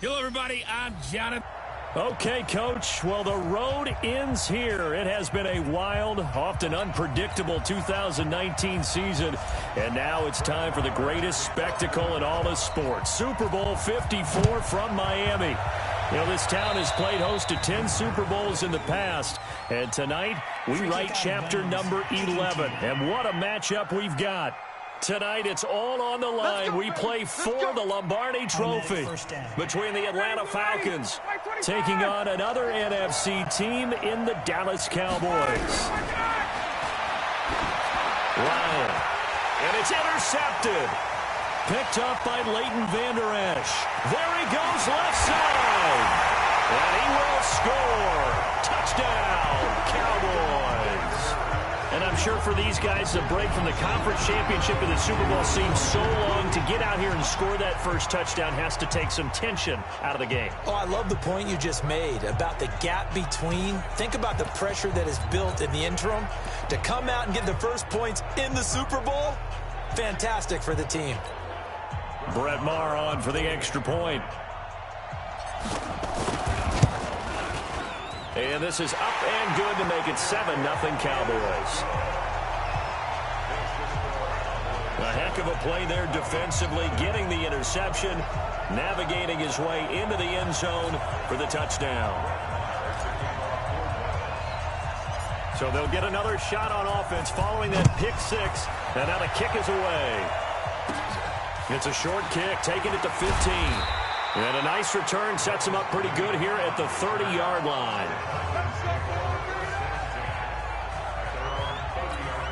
Hello, everybody. I'm Jonathan. Okay, Coach. Well, the road ends here. It has been a wild, often unpredictable 2019 season. And now it's time for the greatest spectacle in all of sports. Super Bowl 54 from Miami. You know, this town has played host to 10 Super Bowls in the past. And tonight, we write chapter number 11. And what a matchup we've got. Tonight, it's all on the line. We play for the Lombardi Trophy between the Atlanta Falcons taking on another NFC team in the Dallas Cowboys. Ryan, and it's intercepted. Picked up by Leighton Vander Esch. There he goes, left side. And he will score. Touchdown, Cowboys. And I'm sure for these guys, the break from the conference championship to the Super Bowl seems so long. To get out here and score that first touchdown has to take some tension out of the game. Oh, I love the point you just made about the gap between. Think about the pressure that is built in the interim. To come out and get the first points in the Super Bowl, fantastic for the team. Brett Maher on for the extra point. And this is up and good to make it 7-0 Cowboys. A heck of a play there defensively, getting the interception, navigating his way into the end zone for the touchdown. So they'll get another shot on offense following that pick six. And now the kick is away. It's a short kick, taking it to 15. And a nice return sets him up pretty good here at the 30-yard line.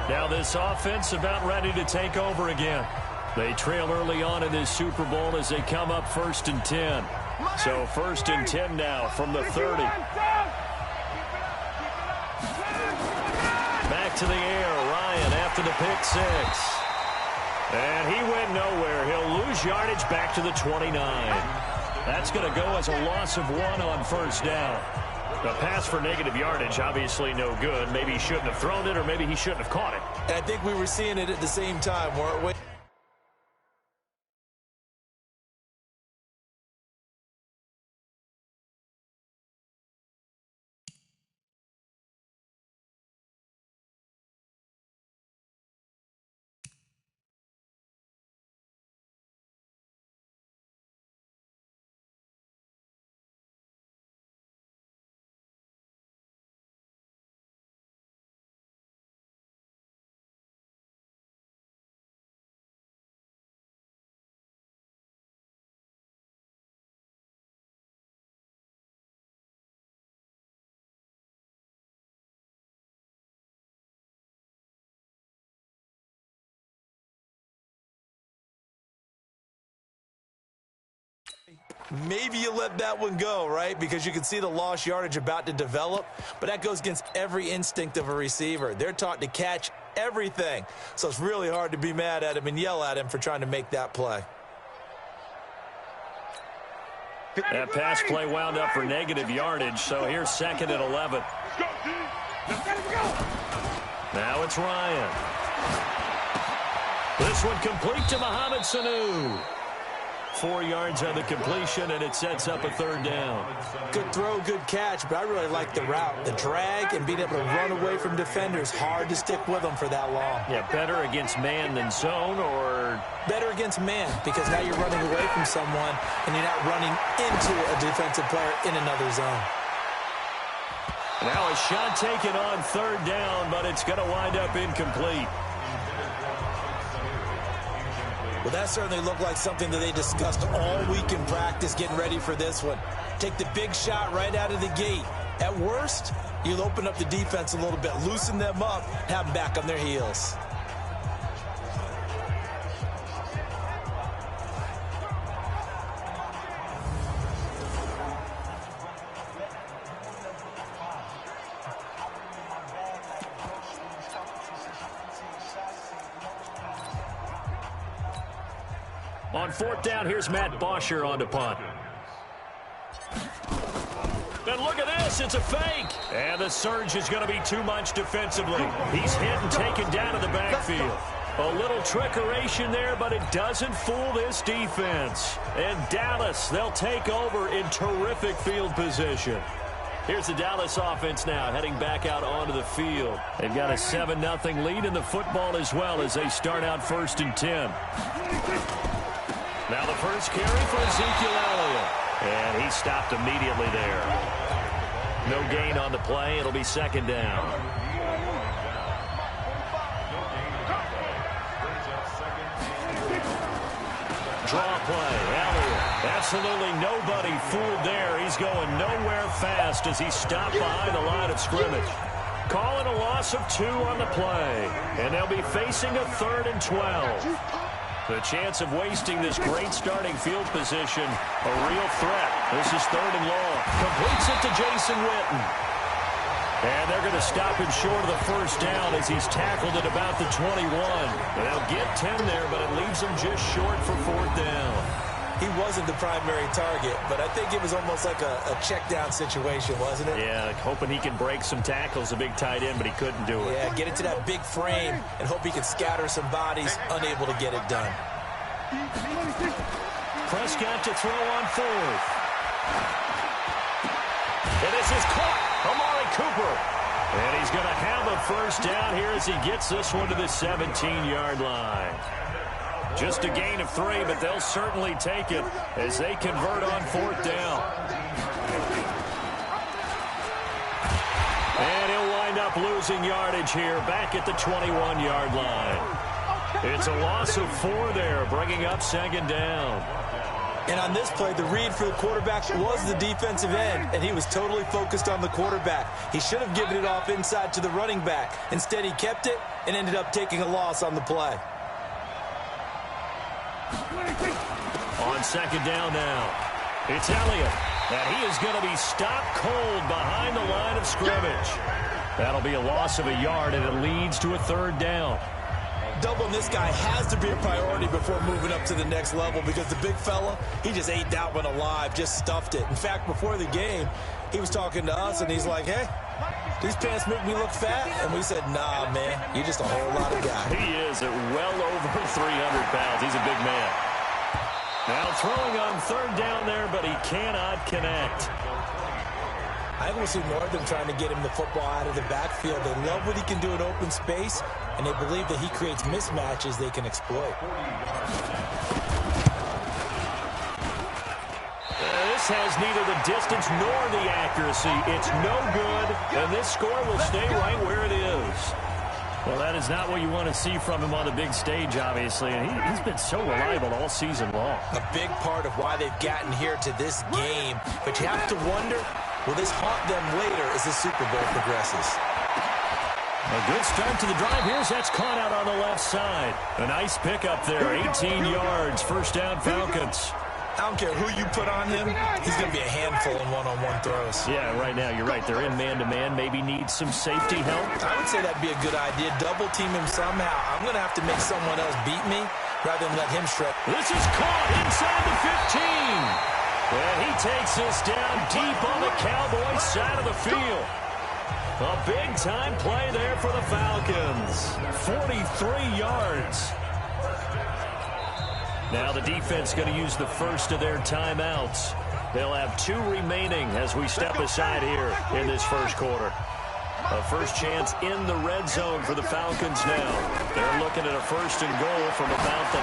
Now this offense about ready to take over again. They trail early on in this Super Bowl as they come up 1st and 10. So 1st and 10 now from the 30. Back to the air, Ryan after the pick six. And he went nowhere. He'll lose yardage back to the 29. That's going to go as a loss of 1 on first down. The pass for negative yardage, obviously no good. Maybe he shouldn't have thrown it, or maybe he shouldn't have caught it. And I think we were seeing it at the same time, weren't we? Maybe you let that one go, right? Because you can see the lost yardage about to develop, but that goes against every instinct of a receiver. They're taught to catch everything, so it's really hard to be mad at him and yell at him for trying to make that play. That pass play wound up for negative yardage, so here's 2nd and 11. Now it's Ryan. This one complete to Mohamed Sanu. 4 yards on the completion, and it sets up a 3rd down. Good throw, good catch, but I really like the route. The drag and being able to run away from defenders, hard to stick with them for that long. Yeah, better against man than zone, or? Better against man, because now you're running away from someone, and you're not running into a defensive player in another zone. Now a shot taken on 3rd down, but it's going to wind up incomplete. Well, that certainly looked like something that they discussed all week in practice getting ready for this one. Take the big shot right out of the gate. At worst, you'll open up the defense a little bit, loosen them up, have them back on their heels. On 4th down, here's Matt Bosher on to punt. And look at this, it's a fake. And the surge is going to be too much defensively. He's hit and taken down to the backfield. A little trickeration there, but it doesn't fool this defense. And Dallas, they'll take over in terrific field position. Here's the Dallas offense now, heading back out onto the field. They've got a 7-0 lead in the football as well as they start out 1st and 10. Now the first carry for Ezekiel Elliott. And he stopped immediately there. No gain on the play. It'll be 2nd down. Draw play. Elliott. Absolutely nobody fooled there. He's going nowhere fast as he stopped behind the line of scrimmage. Calling a loss of 2 on the play. And they'll be facing a 3rd and 12. The chance of wasting this great starting field position, a real threat. This is 3rd and long. Completes it to Jason Witten. And they're going to stop him short of the 1st down as he's tackled at about the 21. They'll get 10 there, but it leaves them just short for 4th down. He wasn't the primary target, but I think it was almost like a check down situation, wasn't it? Yeah, hoping he can break some tackles, a big tight end, but he couldn't do it. Yeah, get it to that big frame and hope he can scatter some bodies, unable to get it done. Prescott to throw on 4th. And this is caught. Amari Cooper. And he's going to have a 1st down here as he gets this one to the 17-yard line. Just a gain of 3, but they'll certainly take it as they convert on 4th down. And he'll wind up losing yardage here back at the 21-yard line. It's a loss of 4 there, bringing up 2nd down. And on this play, the read for the quarterback was the defensive end, and he was totally focused on the quarterback. He should have given it off inside to the running back. Instead, he kept it and ended up taking a loss on the play. On 2nd down now, it's Elliott. And he is going to be stopped cold behind the line of scrimmage. That'll be a loss of a yard, and it leads to a 3rd down. Doubling this guy has to be a priority before moving up to the next level because the big fella, he just ate that one alive, just stuffed it. In fact, before the game, he was talking to us, and he's like, hey, these pants make me look fat? And we said, nah, man, you're just a whole lot of guy. He is at well over 300 pounds. He's a big man. Now throwing on 3rd down there, but he cannot connect. I think we'll see more of them trying to get him the football out of the backfield. They love what he can do in open space, and they believe that he creates mismatches they can exploit. This has neither the distance nor the accuracy. It's no good, and this score will stay right where it is. Well, that is not what you want to see from him on the big stage, obviously, and he's been so reliable all season long. A big part of why they've gotten here to this game, but you have to wonder, will this haunt them later as the Super Bowl progresses? A good start to the drive. Here's that's caught out on the left side. A nice pickup there, 18 yards, 1st down Falcons. I don't care who you put on him, he's going to be a handful in one-on-one throws. Yeah, right now, you're right. They're in man-to-man, maybe need some safety help. I would say that'd be a good idea. Double team him somehow. I'm going to have to make someone else beat me rather than let him shred. This is caught inside the 15. And he takes this down deep on the Cowboys side of the field. A big-time play there for the Falcons. 43 yards. Now the defense going to use the first of their timeouts. They'll have 2 remaining as we step aside here in this 1st quarter. A first chance in the red zone for the Falcons now. They're looking at a 1st and goal from about the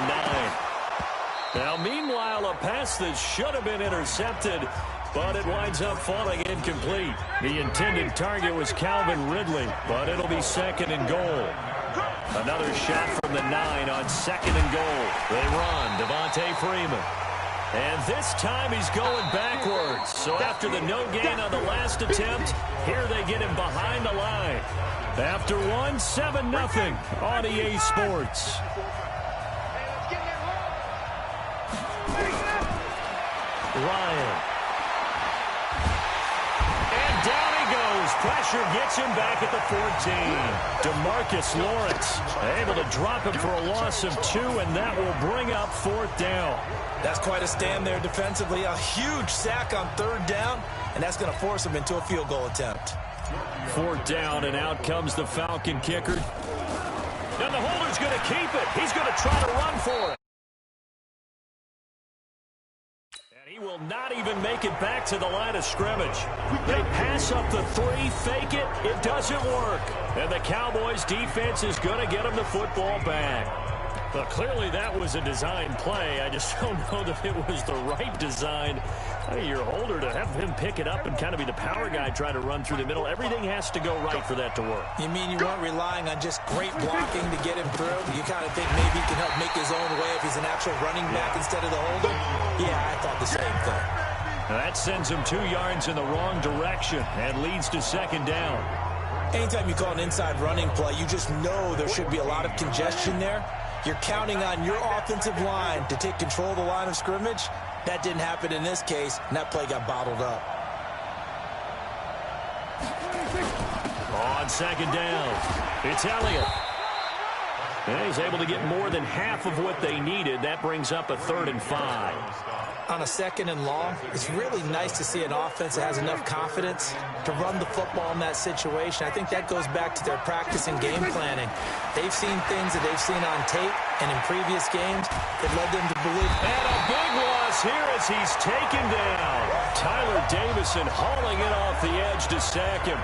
9. Now, meanwhile, a pass that should have been intercepted, but it winds up falling incomplete. The intended target was Calvin Ridley, but it'll be 2nd and goal. Another shot from the 9 on 2nd and goal. They run, Devontae Freeman. And this time he's going backwards. So after the no gain on the last attempt, here they get him behind the line. After 7-0 on EA Sports. Ryan. And down he goes. Pressure gets him back at the 14. DeMarcus Lawrence able to drop him for a loss of 2, and that will bring up 4th down. That's quite a stand there defensively. A huge sack on 3rd down, and that's going to force him into a field goal attempt. 4th down, and out comes the Falcon kicker. And the holder's going to keep it. He's going to try to run for it. And he will not even make it back to the line of scrimmage. They pass up the 3, fake it. It doesn't work. And the Cowboys defense is going to get him the football back. Well, clearly that was a design play. I just don't know that it was the right design. Your holder to have him pick it up and kind of be the power guy trying to run through the middle. Everything has to go right for that to work. You mean you weren't relying on just great blocking to get him through? You kind of think maybe he can help make his own way if he's an actual running back instead of the holder? Yeah, I thought the same thing. That sends him 2 yards in the wrong direction and leads to 2nd down. Anytime you call an inside running play, you just know there should be a lot of congestion there. You're counting on your offensive line to take control of the line of scrimmage. That didn't happen in this case, and that play got bottled up. On 2nd down, it's Elliott. And he's able to get more than half of what they needed. That brings up a 3rd and 5. On a 2nd and long, it's really nice to see an offense that has enough confidence to run the football in that situation. I think that goes back to their practice and game planning. They've seen things that they've seen on tape and in previous games that led them to believe. And a big loss here as he's taken down. Tyler Davison hauling it off the edge to sack him.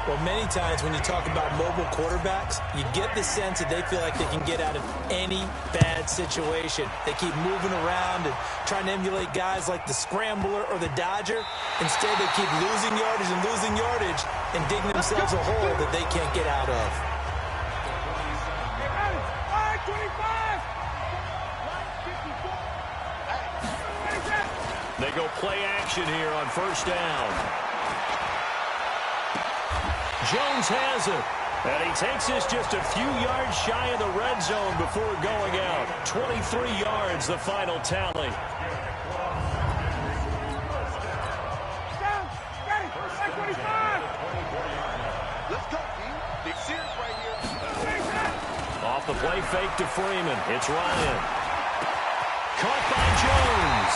Well, many times when you talk about mobile quarterbacks, you get the sense that they feel like they can get out of any bad situation. They keep moving around and trying to emulate guys like the Scrambler or the Dodger. Instead, they keep losing yardage and digging themselves a hole that they can't get out of. They go play action here on 1st down. Jones has it, and he takes this just a few yards shy of the red zone before going out. 23 yards, the final tally. Off the play fake to Freeman. It's Ryan. Caught by Jones.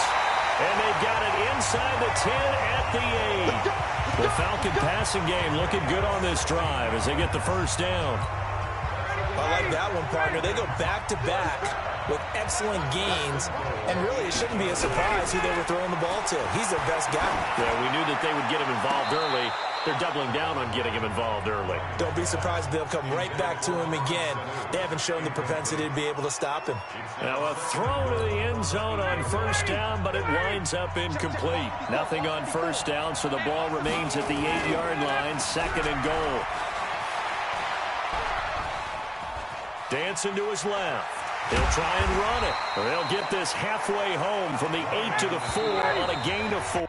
And they've got it inside the 10 at the 8. The Falcon passing game looking good on this drive as they get the 1st down. I like that one, partner. They go back-to-back with excellent gains, and really it shouldn't be a surprise who they were throwing the ball to. He's their best guy. Yeah, we knew that they would get him involved early. They're doubling down on getting him involved early. Don't be surprised if they'll come right back to him again. They haven't shown the propensity to be able to stop him. Now a throw to the end zone on 1st down, but it winds up incomplete. Nothing on 1st down, so the ball remains at the 8-yard line, 2nd and goal. Dancing to his left. He'll try and run it. They'll get this halfway home from the 8 to the 4 on a gain of 4.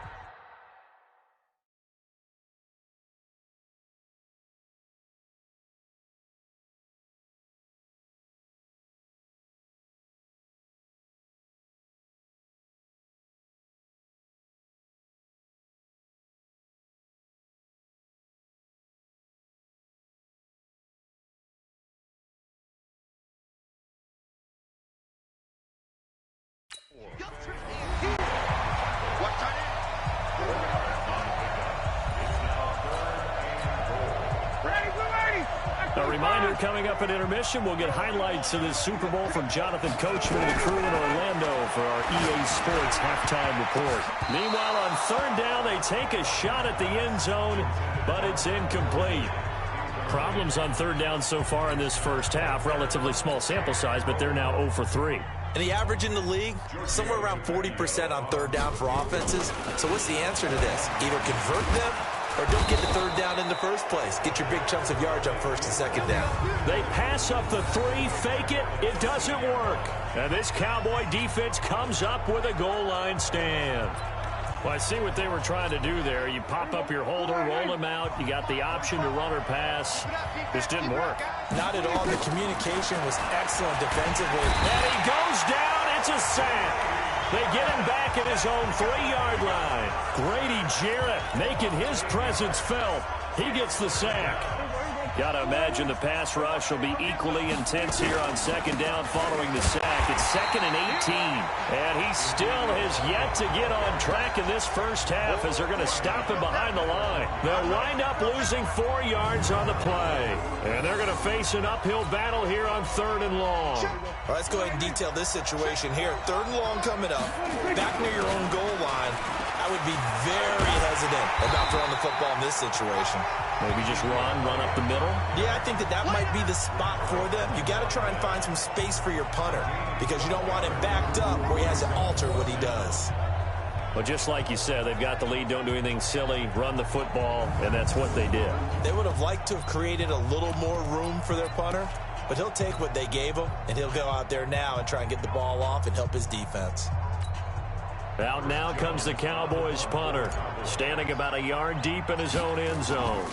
A reminder, coming up at intermission, we'll get highlights of this Super Bowl from Jonathan Coachman and the crew in Orlando for our EA Sports halftime report. Meanwhile, on 3rd down, they take a shot at the end zone, but it's incomplete. Problems on 3rd down so far in this 1st half. Relatively small sample size, but they're now 0 for 3. And the average in the league, somewhere around 40% on 3rd down for offenses. So what's the answer to this? Either convert them or don't get the 3rd down in the first place. Get your big chunks of yards on 1st and 2nd down. They pass up the 3, fake it. It doesn't work. And this Cowboy defense comes up with a goal line stand. Well, I see what they were trying to do there. You pop up your holder, roll him out. You got the option to run or pass. This didn't work. Not at all. The communication was excellent defensively. And he goes down. It's a sack. They get him back at his own 3-yard line. Grady Jarrett making his presence felt. He gets the sack. Got to imagine the pass rush will be equally intense here on second down following the sack. It's 2nd and 18. And he still has yet to get on track in this first half as they're going to stop him behind the line. They'll wind up losing 4 yards on the play. And they're going to face an uphill battle here on 3rd and long. All right, let's go ahead and detail this situation here. 3rd and long coming up. Back near your own goal line. I would be very hesitant about throwing the football in this situation. Maybe just run up the middle? Yeah, I think that might be the spot for them. You got to try and find some space for your punter because you don't want him backed up where he has to alter what he does. Well, just like you said, they've got the lead, don't do anything silly, run the football, and that's what they did. They would have liked to have created a little more room for their punter, but he'll take what they gave him, and he'll go out there now and try and get the ball off and help his defense. Out now comes the Cowboys punter, standing about a yard deep in his own end zone.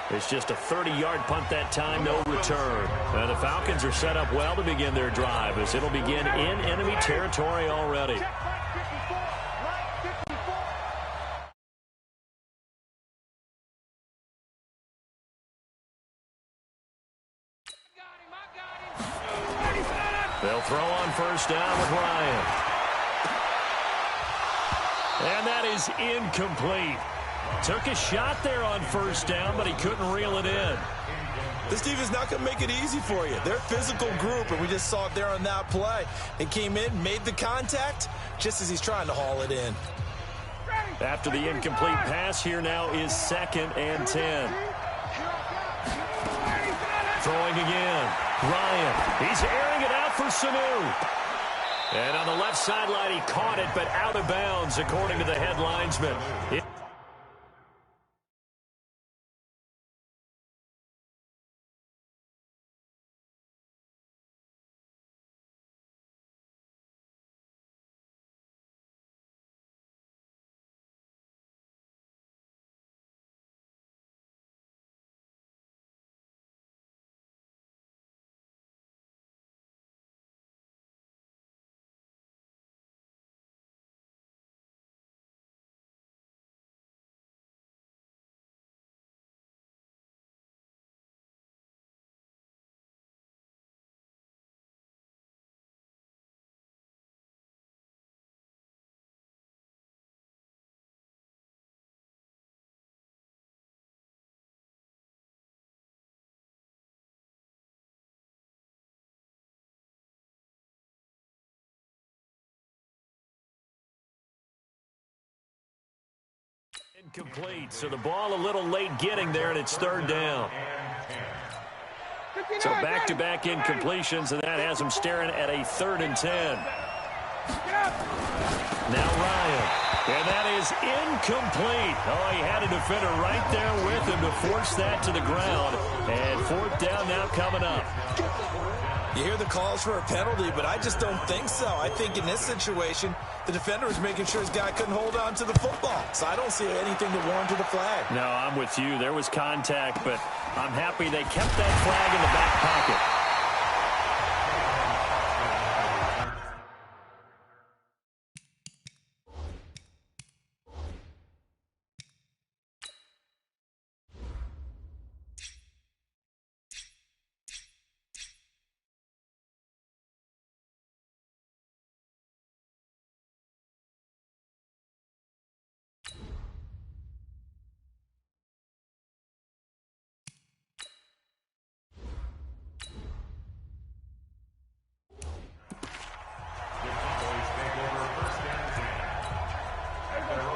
It's just a 30-yard punt that time, no return. And the Falcons are set up well to begin their drive as it'll begin in enemy territory already. They'll throw on first down with Ryan. And that is incomplete. Took a shot there on first down, but he couldn't reel it in. This defense is not going to make it easy for you. They're a physical group, and we just saw it there on that play. It came in, made the contact, just as he's trying to haul it in. After the incomplete pass, here now is 2nd and 10. Throwing again. Ryan, he's airing it out for Sanu. And on the left sideline, he caught it, but out of bounds, according to the head linesman. Incomplete, so the ball a little late getting there, and it's 3rd down. So back-to-back incompletions, and that has him staring at a 3rd and 10. Now Ryan, and that is incomplete. Oh, he had a defender right there with him to force that to the ground, and 4th down now coming up. You hear the calls for a penalty, but I just don't think so. I think in this situation, the defender was making sure his guy couldn't hold on to the football. So I don't see anything to warrant the flag. No, I'm with you. There was contact, but I'm happy they kept that flag in the back pocket.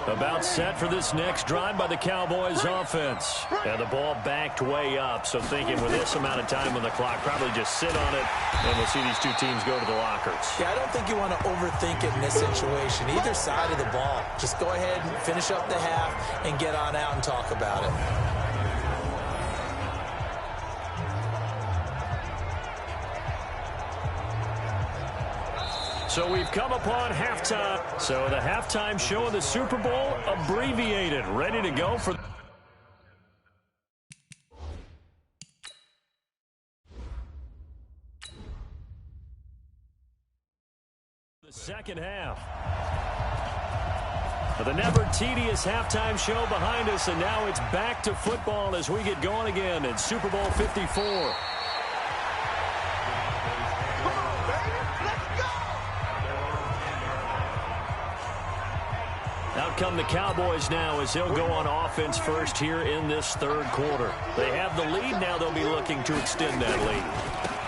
About set for this next drive by the Cowboys offense. And the ball backed way up, so thinking with this amount of time on the clock, probably just sit on it, and we'll see these two teams go to the lockers. Yeah, I don't think you want to overthink it in this situation. Either side of the ball. Just go ahead and finish up the half and get on out and talk about it. So we've come upon halftime. So the halftime show of the Super Bowl abbreviated, ready to go for the second half. The never tedious halftime show behind us, and now it's back to football as we get going again in Super Bowl 54. Out come the Cowboys now as they'll go on offense first here in this third quarter. They have the lead. Now they'll be looking to extend that lead.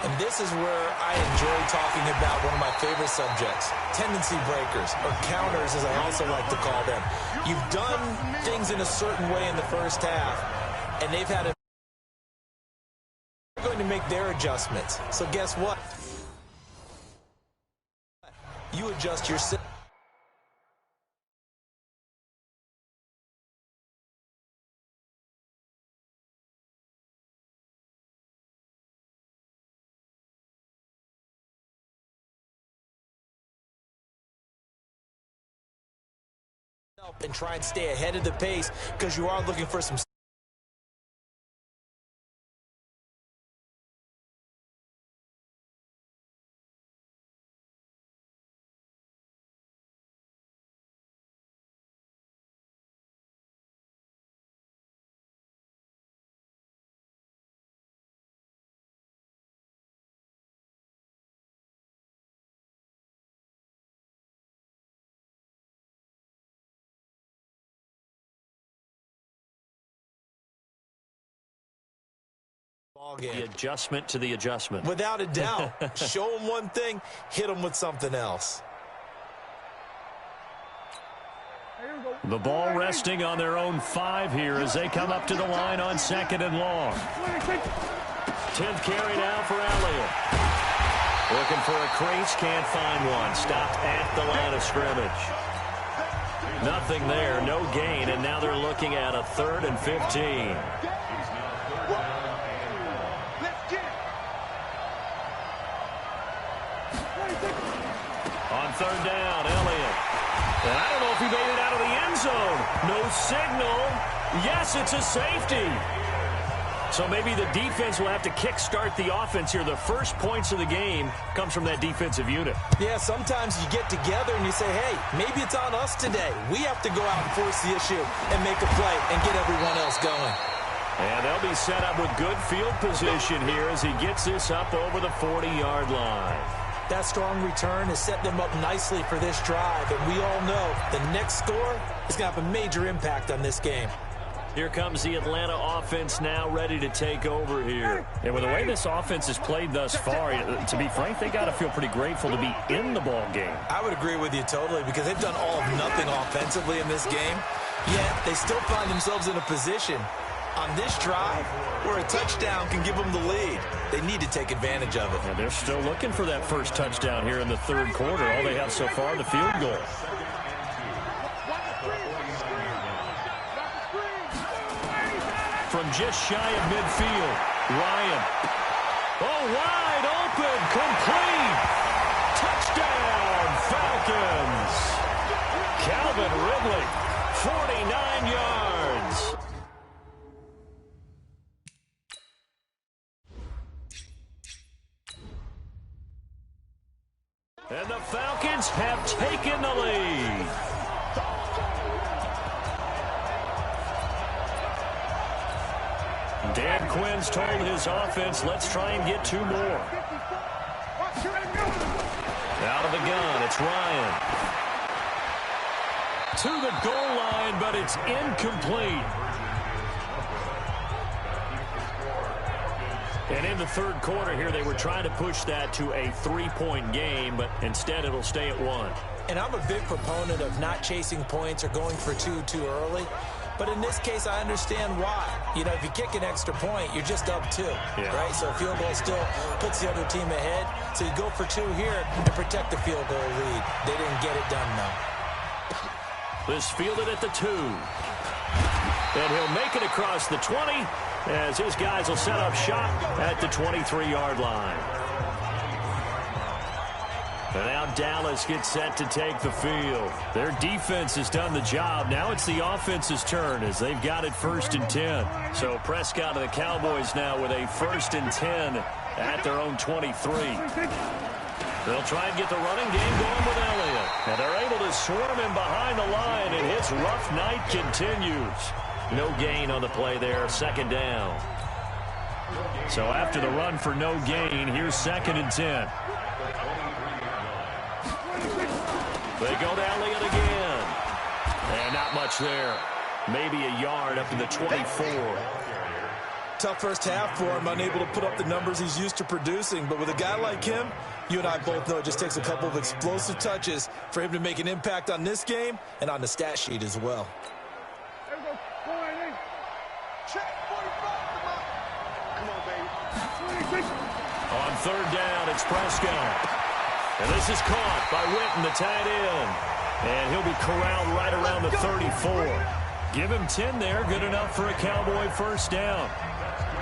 And this is where I enjoy talking about one of my favorite subjects, tendency breakers, or counters as I also like to call them. You've done things in a certain way in the first half, and they've had they're going to make their adjustments. So guess what? You adjust yourself. And try and stay ahead of the pace because you are looking for some the adjustment to the adjustment. Without a doubt. Show them one thing, hit them with something else. The ball resting on their own 5 here as they come up to the line on 2nd and long. 10th carry now for Elliott. Looking for a crease, can't find one. Stopped at the line of scrimmage. Nothing there, no gain, and now they're looking at a 3rd and 15. On 3rd down, Elliott. And I don't know if he made it out of the end zone. No signal. Yes, it's a safety. So maybe the defense will have to kickstart the offense here. The first points of the game comes from that defensive unit. Yeah, sometimes you get together and you say, hey, maybe it's on us today. We have to go out and force the issue and make a play and get everyone else going. And they'll be set up with good field position here as he gets this up over the 40-yard line. That strong return has set them up nicely for this drive, and we all know the next score is going to have a major impact on this game. Here comes the Atlanta offense now ready to take over here. And with the way this offense has played thus far, to be frank, they got to feel pretty grateful to be in the ball game. I would agree with you totally because they've done all of nothing offensively in this game, yet they still find themselves in a position on this drive where a touchdown can give them the lead. They need to take advantage of it. And they're still looking for that first touchdown here in the third quarter. All they have so far, the field goal. From just shy of midfield, Ryan. Oh, wide open, complete. Touchdown, Falcons. Calvin Ridley, 49 yards. And the Falcons have taken the lead. Dan Quinn's told his offense, let's try and get 2 more. Out of the gun, it's Ryan. To the goal line, but it's incomplete. And in the third quarter here, they were trying to push that to a 3-point game, but instead it'll stay at 1. And I'm a big proponent of not chasing points or going for 2 too early. But in this case, I understand why. You know, if you kick an extra point, you're just up 2, right? So a field goal still puts the other team ahead. So you go for 2 here to protect the field goal lead. They didn't get it done, though. This fielded at the 2. And he'll make it across the 20 as his guys will set up shop at the 23-yard line. And now Dallas gets set to take the field. Their defense has done the job. Now it's the offense's turn as they've got it 1st and 10. So Prescott and the Cowboys now with a 1st and 10 at their own 23. They'll try and get the running game going with Elliott. And they're able to swarm him behind the line, and his rough night continues. No gain on the play there, second down. So after the run for no gain, here's 2nd and 10. They go to Elliott again. And not much there. Maybe a yard up to the 24. Tough first half for him, unable to put up the numbers he's used to producing. But with a guy like him, you and I both know it just takes a couple of explosive touches for him to make an impact on this game and on the stat sheet as well. On 3rd down, it's Prescott. And this is caught by Witten, the tight end. And he'll be corralled right around the 34. Give him 10 there, good enough for a Cowboy first down.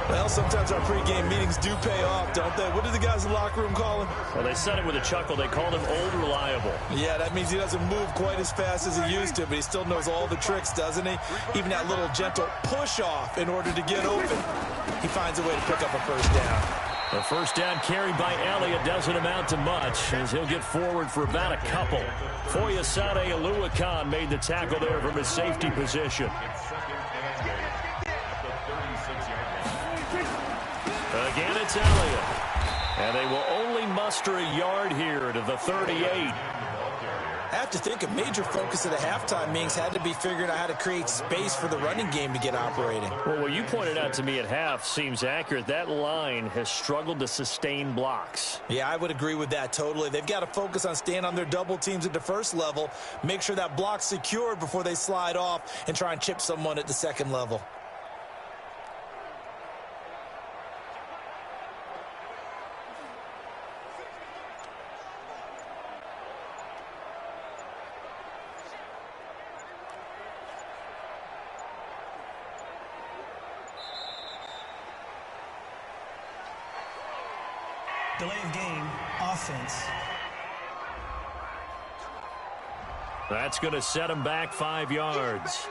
Well, sometimes our pregame meetings do pay off, don't they? What do the guys in the locker room call him? Well, they said it with a chuckle. They called him Old Reliable. Yeah, that means he doesn't move quite as fast as he used to, but he still knows all the tricks, doesn't he? Even that little gentle push-off in order to get open. He finds a way to pick up a first down. The first down carried by Elliott doesn't amount to much, as he'll get forward for about a couple. Foyesade Oluwakan made the tackle there from his safety position. Again, it's Elliott. And they will only muster a yard here to the 38. I have to think a major focus of the halftime meetings had to be figuring out how to create space for the running game to get operating. Well, what you pointed out to me at half seems accurate. That line has struggled to sustain blocks. Yeah, I would agree with that totally. They've got to focus on staying on their double teams at the first level, make sure that block's secured before they slide off and try and chip someone at the second level. Delay of game, offense. That's going to set him back 5 yards.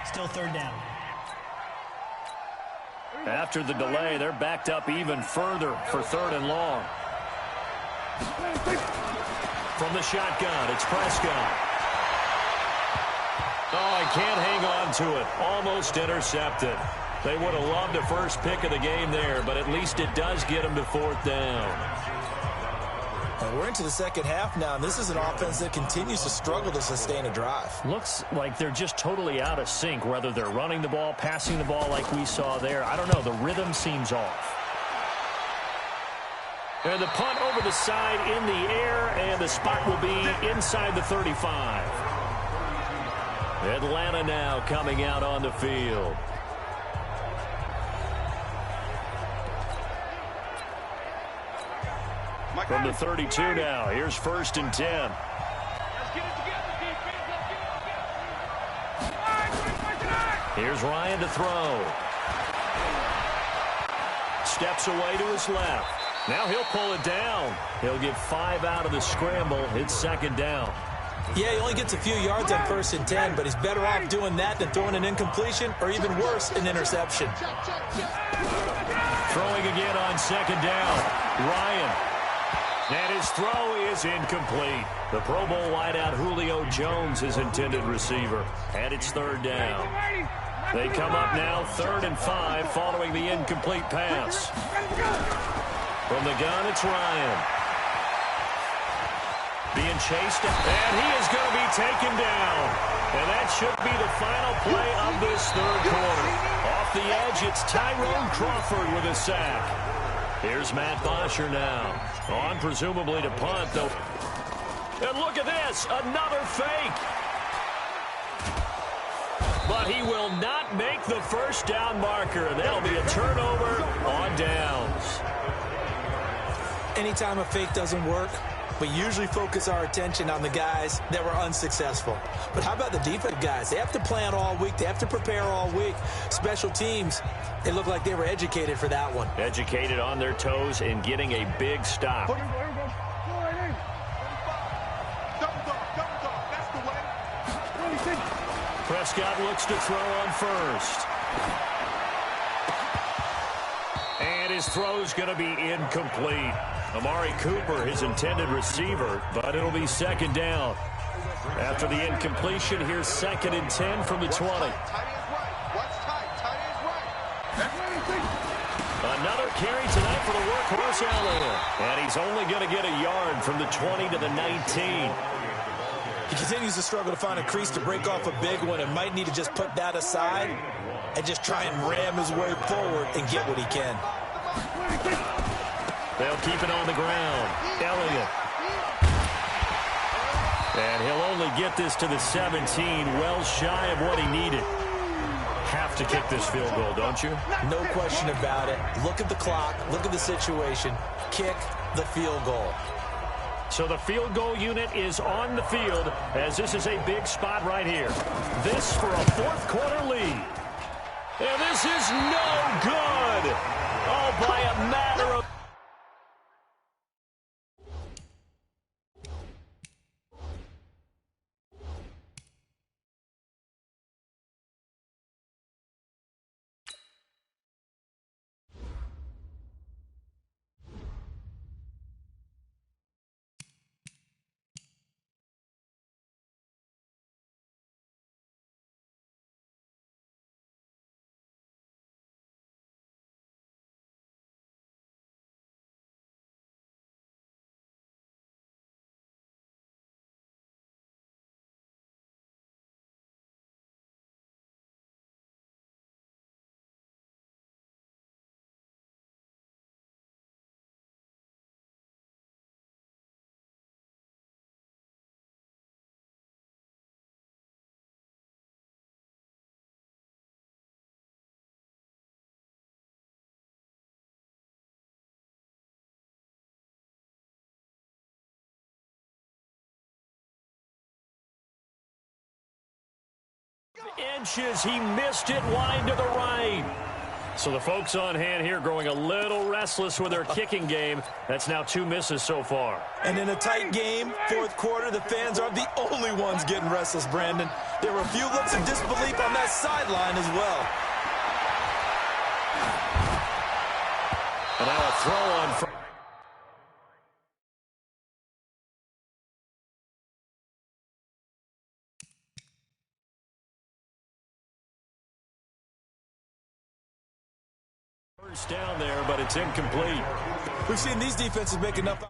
Still 3rd down. After the delay, they're backed up even further for 3rd and long. From the shotgun, it's Prescott. Oh, he can't hang on to it. Almost intercepted. They would have loved a first pick of the game there, but at least it does get them to 4th down. And we're into the second half now, and this is an offense that continues to struggle to sustain a drive. Looks like they're just totally out of sync, whether they're running the ball, passing the ball like we saw there. I don't know. The rhythm seems off. And the punt over the side in the air, and the spot will be inside the 35. Atlanta now coming out on the field. From the 32 now, here's 1st and 10. Here's Ryan to throw. Steps away to his left. Now he'll pull it down. He'll get 5 out of the scramble. It's 2nd down. Yeah, he only gets a few yards on 1st and 10, but he's better off doing that than throwing an incompletion or even worse, an interception. Throwing again on 2nd down. Ryan. And his throw is incomplete. The Pro Bowl wideout Julio Jones, his intended receiver. And it's 3rd down. They come up now 3rd and 5 following the incomplete pass. From the gun, it's Ryan. Being chased, and he is going to be taken down. And that should be the final play of this 3rd quarter. Off the edge, it's Tyrone Crawford with a sack. Here's Matt Bosher now. On presumably to punt, though. And look at this, another fake. But he will not make the first down marker, and that'll be a turnover on downs. Anytime a fake doesn't work, we usually focus our attention on the guys that were unsuccessful. But how about the defensive guys? They have to plan all week. They have to prepare all week. Special teams, it looked like they were educated for that one. Educated on their toes and getting a big stop. Prescott looks to throw on 1st. And his throw's going to be incomplete. Amari Cooper, his intended receiver, but it'll be second down. After the incompletion, here's 2nd and 10 from the 20. Another carry tonight for the workhorse Allen. And he's only going to get a yard from the 20 to the 19. He continues to struggle to find a crease to break off a big one and might need to just put that aside and just try and ram his way forward and get what he can. They'll keep it on the ground. Elliott. And he'll only get this to the 17, well shy of what he needed. Have to kick this field goal, don't you? No question about it. Look at the clock. Look at the situation. Kick the field goal. So the field goal unit is on the field as this is a big spot right here. This for a 4th quarter lead. And this is no good. Oh, by a matter of... Inches, he missed it wide to the right. So the folks on hand here growing a little restless with their kicking game. That's now 2 misses so far. And in a tight game, 4th quarter, the fans aren't the only ones getting restless, Brandon. There were a few looks of disbelief on that sideline as well. And now a throw on front. Down there, but it's incomplete. We've seen these defenses make enough.